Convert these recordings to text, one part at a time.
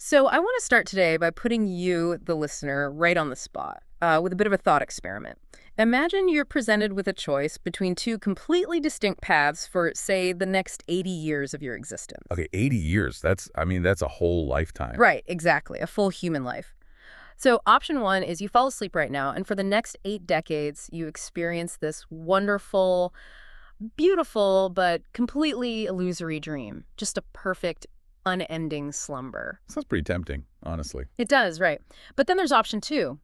So I want to start today by putting you, the listener, right on the spot with a bit of a thought experiment. Imagine you're presented with a choice between two completely distinct paths for, say, the next 80 years of your existence. Okay, 80 years. That's a whole lifetime. Right, exactly, a full human life. So option one is you fall asleep right now, and for the next 8 decades, you experience this wonderful, beautiful, but completely illusory dream. Just a perfect, unending slumber. Sounds pretty tempting, honestly. It does, right. But then there's option two.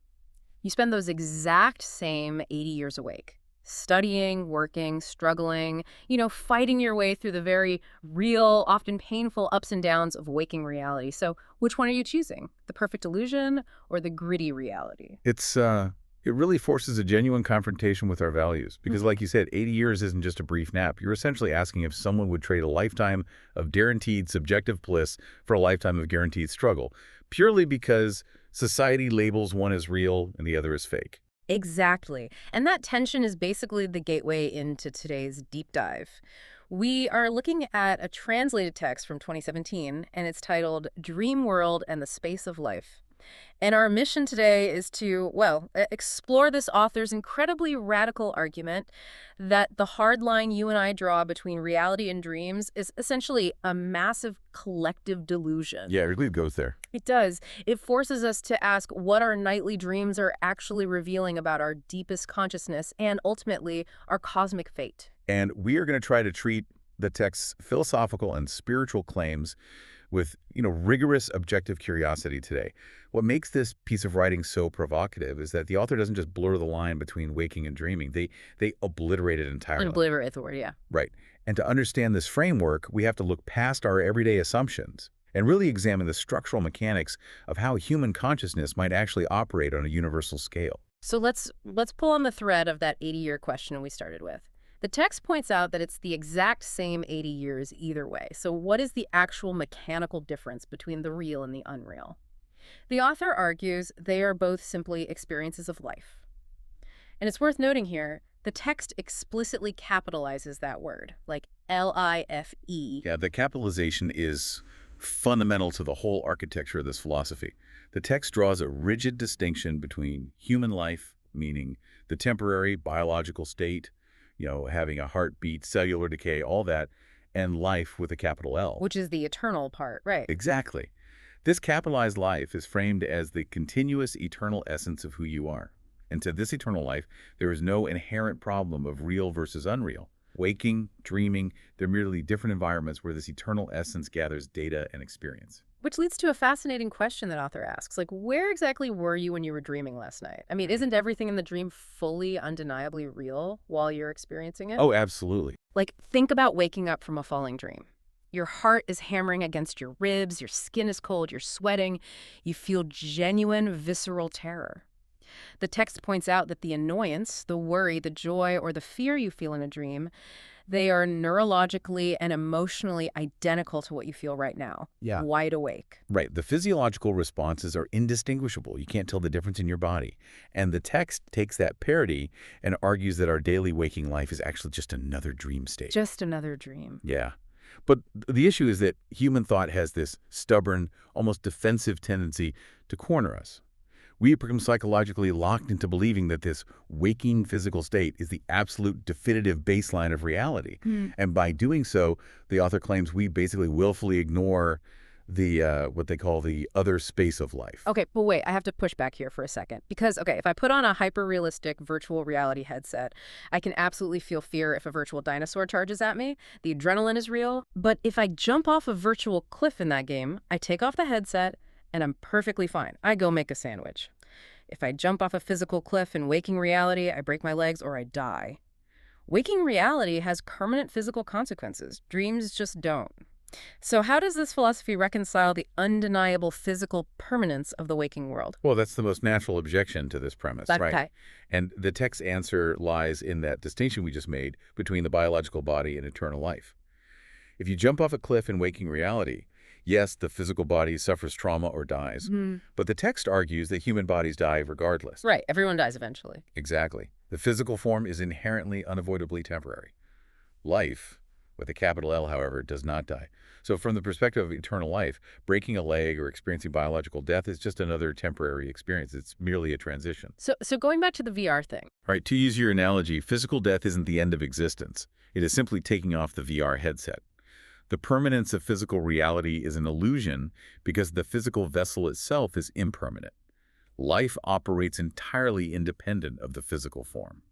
You spend those exact same 80 years awake, studying, working, struggling, fighting your way through the very real, often painful ups and downs of waking reality. So which one are you choosing? The perfect illusion or the gritty reality? It really forces a genuine confrontation with our values. Because like you said, 80 years isn't just a brief nap. You're essentially asking if someone would trade a lifetime of guaranteed subjective bliss for a lifetime of guaranteed struggle, purely because society labels one as real and the other as fake. Exactly. And that tension is basically the gateway into today's deep dive. We are looking at a translated text from 2017, and it's titled Dream World and the Space of Life. And our mission today is to, well, explore this author's incredibly radical argument that the hard line you and I draw between reality and dreams is essentially a massive collective delusion. Yeah, it really goes there. It does. It forces us to ask what our nightly dreams are actually revealing about our deepest consciousness and ultimately our cosmic fate. And we are going to try to treat the text's philosophical and spiritual claims with, rigorous objective curiosity today. What makes this piece of writing so provocative is that the author doesn't just blur the line between waking and dreaming. They obliterate it entirely. Obliterate the word, yeah. Right. And to understand this framework, we have to look past our everyday assumptions and really examine the structural mechanics of how human consciousness might actually operate on a universal scale. So let's pull on the thread of that 80-year question we started with. The text points out that it's the exact same 80 years either way. So what is the actual mechanical difference between the real and the unreal? The author argues they are both simply experiences of life. And it's worth noting here, the text explicitly capitalizes that word, like L-I-F-E. Yeah, the capitalization is fundamental to the whole architecture of this philosophy. The text draws a rigid distinction between human life, meaning the temporary biological state, having a heartbeat, cellular decay, all that, and life with a capital L. Which is the eternal part, right? Exactly. This capitalized life is framed as the continuous eternal essence of who you are. And to this eternal life, there is no inherent problem of real versus unreal. Waking, dreaming, they're merely different environments where this eternal essence gathers data and experience. Which leads to a fascinating question that author asks, like, where exactly were you when you were dreaming last night? I mean, isn't everything in the dream fully, undeniably real while you're experiencing it? Oh, absolutely. Like, think about waking up from a falling dream. Your heart is hammering against your ribs, your skin is cold, you're sweating, you feel genuine, visceral terror. The text points out that the annoyance, the worry, the joy, or the fear you feel in a dream, they are neurologically and emotionally identical to what you feel right now. Yeah. Wide awake. Right. The physiological responses are indistinguishable. You can't tell the difference in your body. And the text takes that parody and argues that our daily waking life is actually just another dream state. Just another dream. Yeah. But the issue is that human thought has this stubborn, almost defensive tendency to corner us. We become psychologically locked into believing that this waking physical state is the absolute definitive baseline of reality. And by doing so, the author claims we basically willfully ignore the what they call the other space of life. Okay, but wait, I have to push back here for a second. Because, okay, if I put on a hyper-realistic virtual reality headset, I can absolutely feel fear if a virtual dinosaur charges at me. The adrenaline is real. But if I jump off a virtual cliff in that game, I take off the headset, and I'm perfectly fine. I go make a sandwich. If I jump off a physical cliff in waking reality, I break my legs or I die. Waking reality has permanent physical consequences. Dreams just don't. So how does this philosophy reconcile the undeniable physical permanence of the waking world? Well, that's the most natural objection to this premise, Okay. right? And the text's answer lies in that distinction we just made between the biological body and eternal life. If you jump off a cliff in waking reality, yes, the physical body suffers trauma or dies, but the text argues that human bodies die regardless. Right, everyone dies eventually. Exactly. The physical form is inherently unavoidably temporary. Life, with a capital L, however, does not die. So from the perspective of eternal life, breaking a leg or experiencing biological death is just another temporary experience. It's merely a transition. So going back to the VR thing. Right, to use your analogy, physical death isn't the end of existence. It is simply taking off the VR headset. The permanence of physical reality is an illusion because the physical vessel itself is impermanent. Life operates entirely independent of the physical form.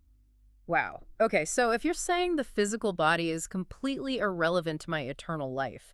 Wow. Okay, so if you're saying the physical body is completely irrelevant to my eternal life,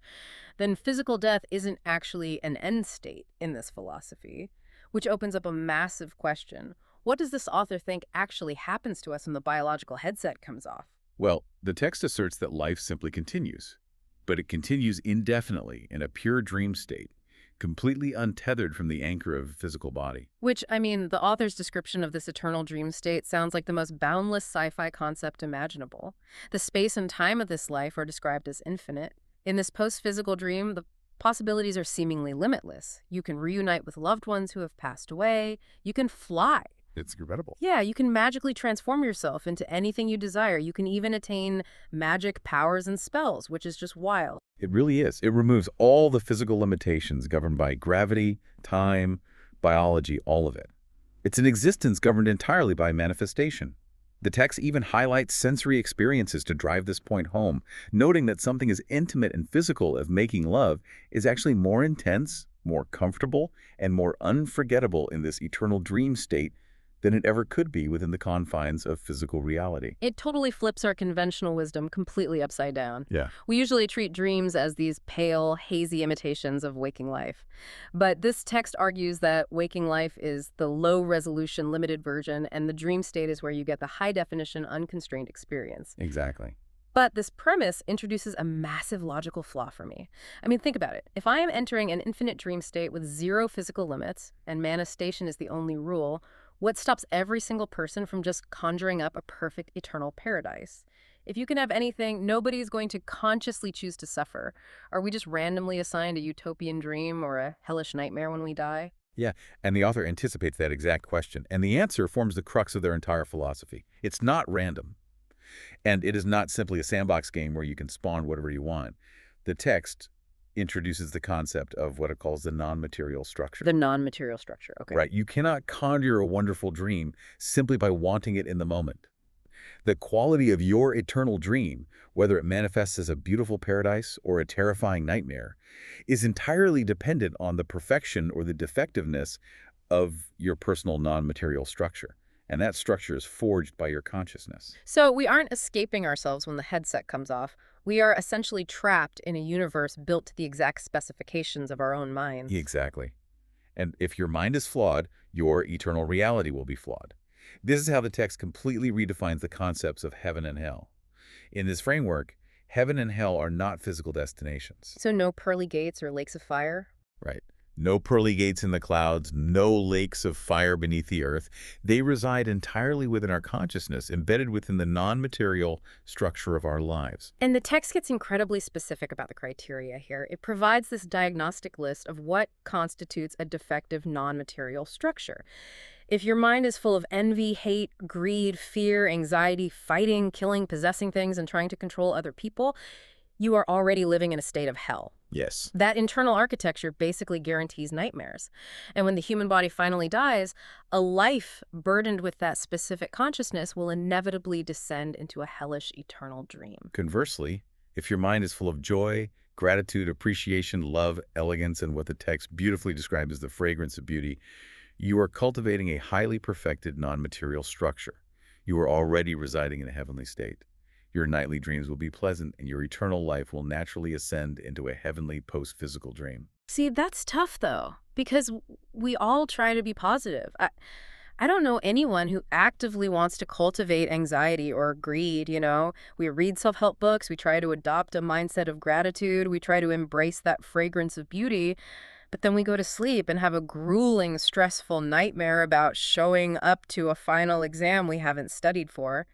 then physical death isn't actually an end state in this philosophy, which opens up a massive question. What does this author think actually happens to us when the biological headset comes off? Well, the text asserts that life simply continues, but it continues indefinitely in a pure dream state, completely untethered from the anchor of a physical body. Which, I mean, the author's description of this eternal dream state sounds like the most boundless sci-fi concept imaginable. The space and time of this life are described as infinite. In this post-physical dream, the possibilities are seemingly limitless. You can reunite with loved ones who have passed away. You can fly. It's incredible. Yeah, you can magically transform yourself into anything you desire. You can even attain magic powers and spells, which is just wild. It really is. It removes all the physical limitations governed by gravity, time, biology, all of it. It's an existence governed entirely by manifestation. The text even highlights sensory experiences to drive this point home, noting that something as intimate and physical as making love is actually more intense, more comfortable, and more unforgettable in this eternal dream state than it ever could be within the confines of physical reality. It totally flips our conventional wisdom completely upside down. Yeah. We usually treat dreams as these pale, hazy imitations of waking life. But this text argues that waking life is the low-resolution, limited version, and the dream state is where you get the high-definition, unconstrained experience. Exactly. But this premise introduces a massive logical flaw for me. I mean, think about it. If I am entering an infinite dream state with zero physical limits, and manifestation is the only rule, what stops every single person from just conjuring up a perfect eternal paradise? If you can have anything, nobody's going to consciously choose to suffer. Are we just randomly assigned a utopian dream or a hellish nightmare when we die? Yeah, and the author anticipates that exact question, and the answer forms the crux of their entire philosophy. It's not random, and it is not simply a sandbox game where you can spawn whatever you want. The text introduces the concept of what it calls the non-material structure. The non-material structure, okay. Right. You cannot conjure a wonderful dream simply by wanting it in the moment. The quality of your eternal dream, whether it manifests as a beautiful paradise or a terrifying nightmare, is entirely dependent on the perfection or the defectiveness of your personal non-material structure. And that structure is forged by your consciousness. So we aren't escaping ourselves when the headset comes off. We are essentially trapped in a universe built to the exact specifications of our own minds. Exactly. And if your mind is flawed, your eternal reality will be flawed. This is how the text completely redefines the concepts of heaven and hell. In this framework, heaven and hell are not physical destinations. So no pearly gates or lakes of fire? Right. No pearly gates in the clouds, no lakes of fire beneath the earth. They reside entirely within our consciousness, embedded within the non-material structure of our lives. And the text gets incredibly specific about the criteria here. It provides this diagnostic list of what constitutes a defective non-material structure. If your mind is full of envy, hate, greed, fear, anxiety, fighting, killing, possessing things, and trying to control other people, you are already living in a state of hell. Yes. That internal architecture basically guarantees nightmares. And when the human body finally dies, a life burdened with that specific consciousness will inevitably descend into a hellish eternal dream. Conversely, if your mind is full of joy, gratitude, appreciation, love, elegance, and what the text beautifully describes as the fragrance of beauty, you are cultivating a highly perfected non-material structure. You are already residing in a heavenly state. Your nightly dreams will be pleasant, and your eternal life will naturally ascend into a heavenly post-physical dream. See, that's tough, though, because we all try to be positive. I don't know anyone who actively wants to cultivate anxiety or greed, you know? We read self-help books, we try to adopt a mindset of gratitude, we try to embrace that fragrance of beauty, but then we go to sleep and have a grueling, stressful nightmare about showing up to a final exam we haven't studied for.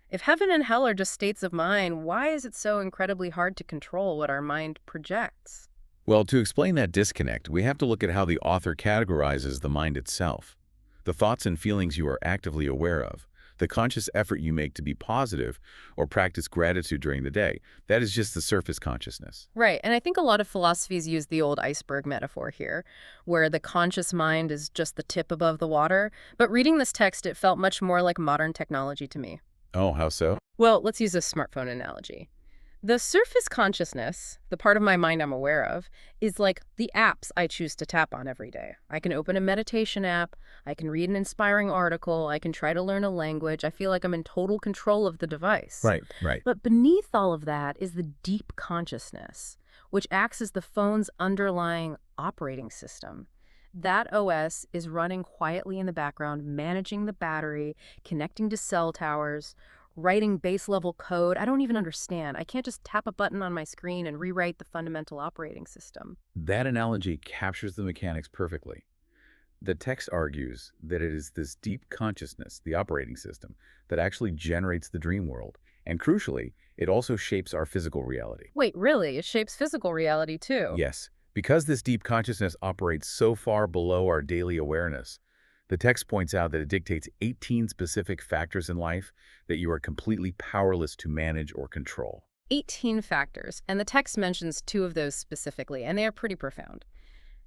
If heaven and hell are just states of mind, why is it so incredibly hard to control what our mind projects? Well, to explain that disconnect, we have to look at how the author categorizes the mind itself. The thoughts and feelings you are actively aware of, the conscious effort you make to be positive or practice gratitude during the day. That is just the surface consciousness. Right, and I think a lot of philosophies use the old iceberg metaphor here, where the conscious mind is just the tip above the water. But reading this text, it felt much more like modern technology to me. Oh, how so? Well, let's use a smartphone analogy. The surface consciousness, the part of my mind I'm aware of, is like the apps I choose to tap on every day. I can open a meditation app, I can read an inspiring article, I can try to learn a language. I feel like I'm in total control of the device. Right, right. But beneath all of that is the deep consciousness, which acts as the phone's underlying operating system. That OS is running quietly in the background, managing the battery, connecting to cell towers, writing base-level code I don't even understand. I can't just tap a button on my screen and rewrite the fundamental operating system. That analogy captures the mechanics perfectly. The text argues that it is this deep consciousness, the operating system, that actually generates the dream world. And crucially, it also shapes our physical reality. Wait, really? It shapes physical reality too? Yes, because this deep consciousness operates so far below our daily awareness, the text points out that it dictates 18 specific factors in life that you are completely powerless to manage or control. 18 factors, and the text mentions 2 of those specifically, and they are pretty profound.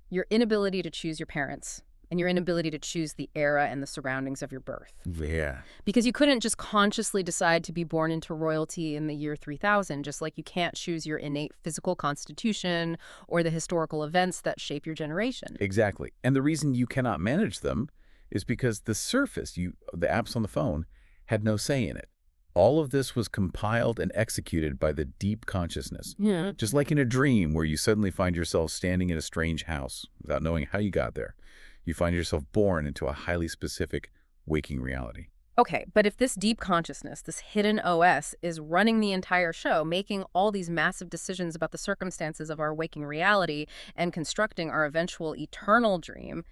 Your inability to choose your parents, and your inability to choose the era and the surroundings of your birth. Yeah. Because you couldn't just consciously decide to be born into royalty in the year 3000, just like you can't choose your innate physical constitution or the historical events that shape your generation. Exactly. And the reason you cannot manage them is because the surface, the apps on the phone, had no say in it. All of this was compiled and executed by the deep consciousness. Yeah. Just like in a dream where you suddenly find yourself standing in a strange house without knowing how you got there. You find yourself born into a highly specific waking reality. Okay, but if this deep consciousness, this hidden OS, is running the entire show, making all these massive decisions about the circumstances of our waking reality and constructing our eventual eternal dream,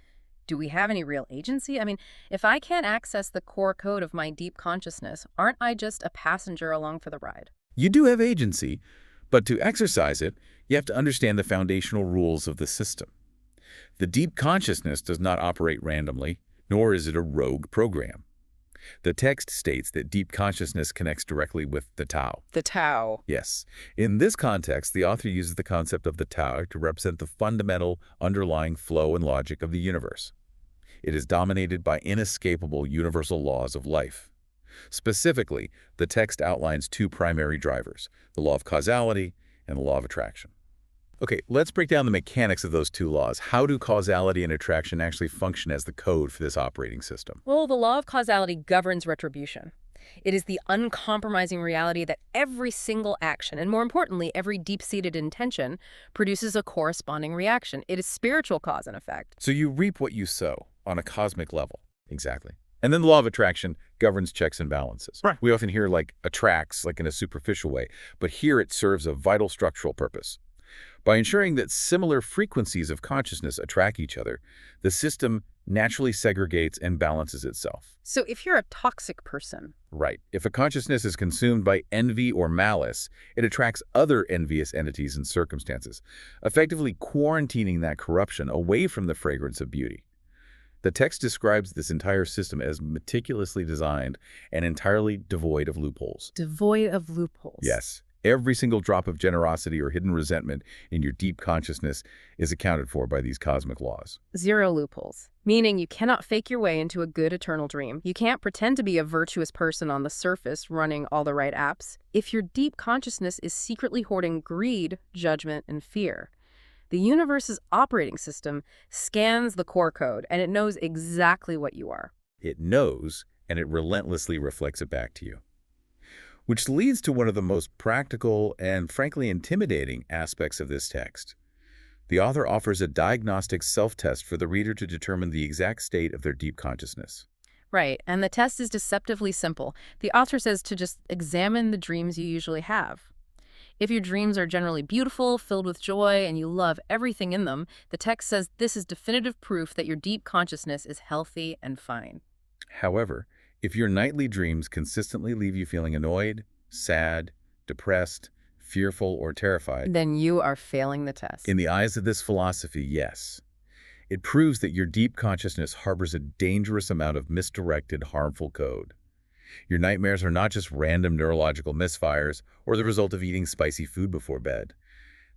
do we have any real agency? I mean, if I can't access the core code of my deep consciousness, aren't I just a passenger along for the ride? You do have agency, but to exercise it, you have to understand the foundational rules of the system. The deep consciousness does not operate randomly, nor is it a rogue program. The text states that deep consciousness connects directly with the Tao. The Tao. Yes. In this context, the author uses the concept of the Tao to represent the fundamental underlying flow and logic of the universe. It is dominated by inescapable universal laws of life. Specifically, the text outlines 2 primary drivers, the law of causality and the law of attraction. Okay, let's break down the mechanics of those 2 laws. How do causality and attraction actually function as the code for this operating system? Well, the law of causality governs retribution. It is the uncompromising reality that every single action, and more importantly, every deep-seated intention, produces a corresponding reaction. It is spiritual cause and effect. So you reap what you sow on a cosmic level. Exactly. And then the law of attraction governs checks and balances. Right. We often hear attracts, in a superficial way, but here it serves a vital structural purpose. By ensuring that similar frequencies of consciousness attract each other, the system naturally segregates and balances itself. So if you're a toxic person... Right. If a consciousness is consumed by envy or malice, it attracts other envious entities and circumstances, effectively quarantining that corruption away from the fragrance of beauty. The text describes this entire system as meticulously designed and entirely devoid of loopholes. Devoid of loopholes. Yes. Every single drop of generosity or hidden resentment in your deep consciousness is accounted for by these cosmic laws. 0 loopholes, meaning you cannot fake your way into a good eternal dream. You can't pretend to be a virtuous person on the surface running all the right apps if your deep consciousness is secretly hoarding greed, judgment, and fear. The universe's operating system scans the core code, and it knows exactly what you are. It knows, and it relentlessly reflects it back to you. Which leads to one of the most practical and frankly intimidating aspects of this text. The author offers a diagnostic self-test for the reader to determine the exact state of their deep consciousness. Right, and the test is deceptively simple. The author says to just examine the dreams you usually have. If your dreams are generally beautiful, filled with joy, and you love everything in them, the text says this is definitive proof that your deep consciousness is healthy and fine. However, if your nightly dreams consistently leave you feeling annoyed, sad, depressed, fearful, or terrified, then you are failing the test. In the eyes of this philosophy, yes. It proves that your deep consciousness harbors a dangerous amount of misdirected, harmful code. Your nightmares are not just random neurological misfires or the result of eating spicy food before bed.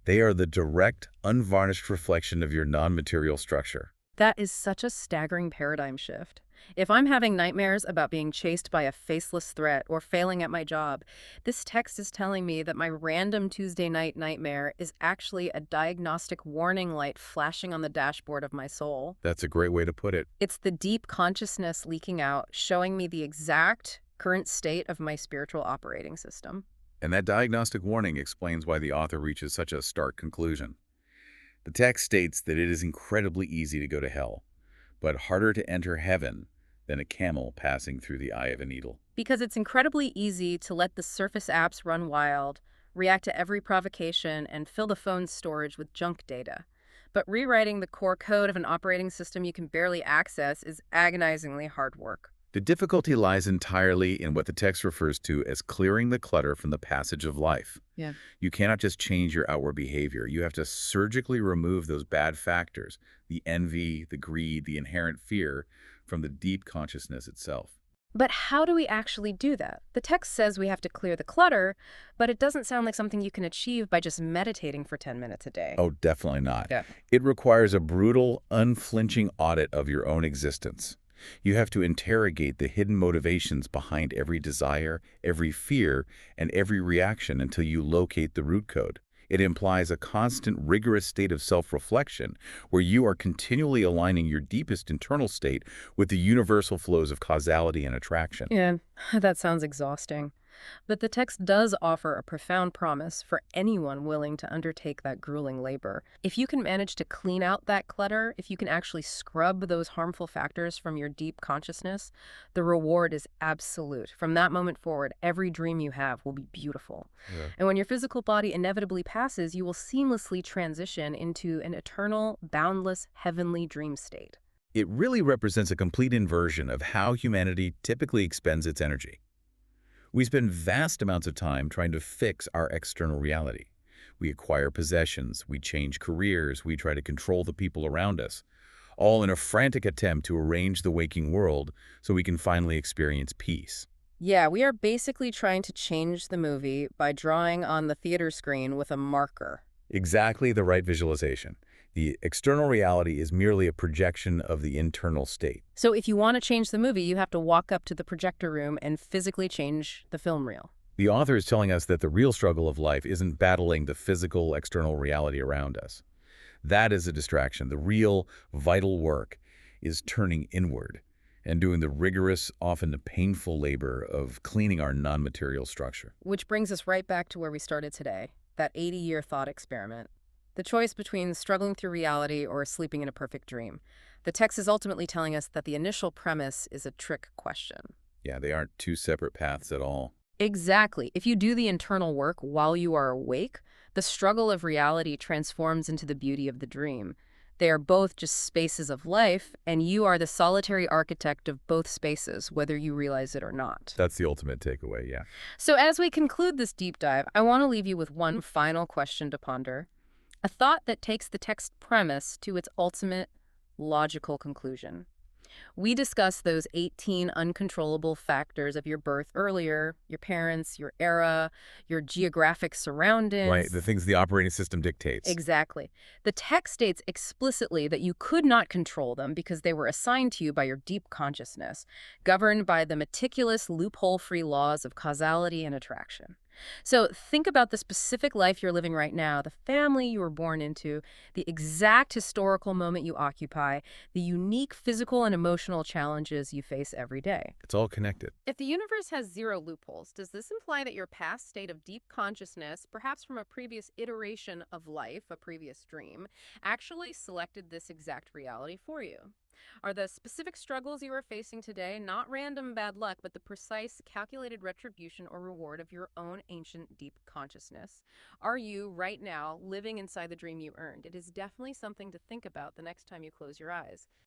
They are the direct, unvarnished reflection of your non-material structure. That is such a staggering paradigm shift. If I'm having nightmares about being chased by a faceless threat or failing at my job, this text is telling me that my random Tuesday night nightmare is actually a diagnostic warning light flashing on the dashboard of my soul. That's a great way to put it. It's the deep consciousness leaking out, showing me the exact current state of my spiritual operating system. And that diagnostic warning explains why the author reaches such a stark conclusion. The text states that it is incredibly easy to go to hell, but harder to enter heaven than a camel passing through the eye of a needle. Because it's incredibly easy to let the surface apps run wild, react to every provocation, and fill the phone's storage with junk data. But rewriting the core code of an operating system you can barely access is agonizingly hard work. The difficulty lies entirely in what the text refers to as clearing the clutter from the passage of life. Yeah. You cannot just change your outward behavior. You have to surgically remove those bad factors, the envy, the greed, the inherent fear, from the deep consciousness itself. But how do we actually do that? The text says we have to clear the clutter, but it doesn't sound like something you can achieve by just meditating for 10 minutes a day. Oh, definitely not. Yeah. It requires a brutal, unflinching audit of your own existence. You have to interrogate the hidden motivations behind every desire, every fear, and every reaction until you locate the root code. It implies a constant, rigorous state of self-reflection where you are continually aligning your deepest internal state with the universal flows of causality and attraction. Yeah, that sounds exhausting. But the text does offer a profound promise for anyone willing to undertake that grueling labor. If you can manage to clean out that clutter, if you can actually scrub those harmful factors from your deep consciousness, the reward is absolute. From that moment forward, every dream you have will be beautiful. Yeah. And when your physical body inevitably passes, you will seamlessly transition into an eternal, boundless, heavenly dream state. It really represents a complete inversion of how humanity typically expends its energy. We spend vast amounts of time trying to fix our external reality. We acquire possessions, we change careers, we try to control the people around us, all in a frantic attempt to arrange the waking world so we can finally experience peace. Yeah, we are basically trying to change the movie by drawing on the theater screen with a marker. Exactly the right visualization. The external reality is merely a projection of the internal state. So if you want to change the movie, you have to walk up to the projector room and physically change the film reel. The author is telling us that the real struggle of life isn't battling the physical external reality around us. That is a distraction. The real, vital work is turning inward and doing the rigorous, often painful labor of cleaning our non-material structure. Which brings us right back to where we started today, that 80-year thought experiment. The choice between struggling through reality or sleeping in a perfect dream. The text is ultimately telling us that the initial premise is a trick question. Yeah, they aren't two separate paths at all. Exactly. If you do the internal work while you are awake, the struggle of reality transforms into the beauty of the dream. They are both just spaces of life, and you are the solitary architect of both spaces, whether you realize it or not. That's the ultimate takeaway, yeah. So as we conclude this deep dive, I want to leave you with one final question to ponder. A thought that takes the text premise to its ultimate logical conclusion. We discussed those 18 uncontrollable factors of your birth earlier, your parents, your era, your geographic surroundings. Right, the things the operating system dictates. Exactly. The text states explicitly that you could not control them because they were assigned to you by your deep consciousness, governed by the meticulous loophole-free laws of causality and attraction. So think about the specific life you're living right now, the family you were born into, the exact historical moment you occupy, the unique physical and emotional challenges you face every day. It's all connected. If the universe has zero loopholes, does this imply that your past state of deep consciousness, perhaps from a previous iteration of life, a previous dream, actually selected this exact reality for you? Are the specific struggles you are facing today not random bad luck, but the precise, calculated retribution or reward of your own ancient deep consciousness? Are you, right now, living inside the dream you earned? It is definitely something to think about the next time you close your eyes.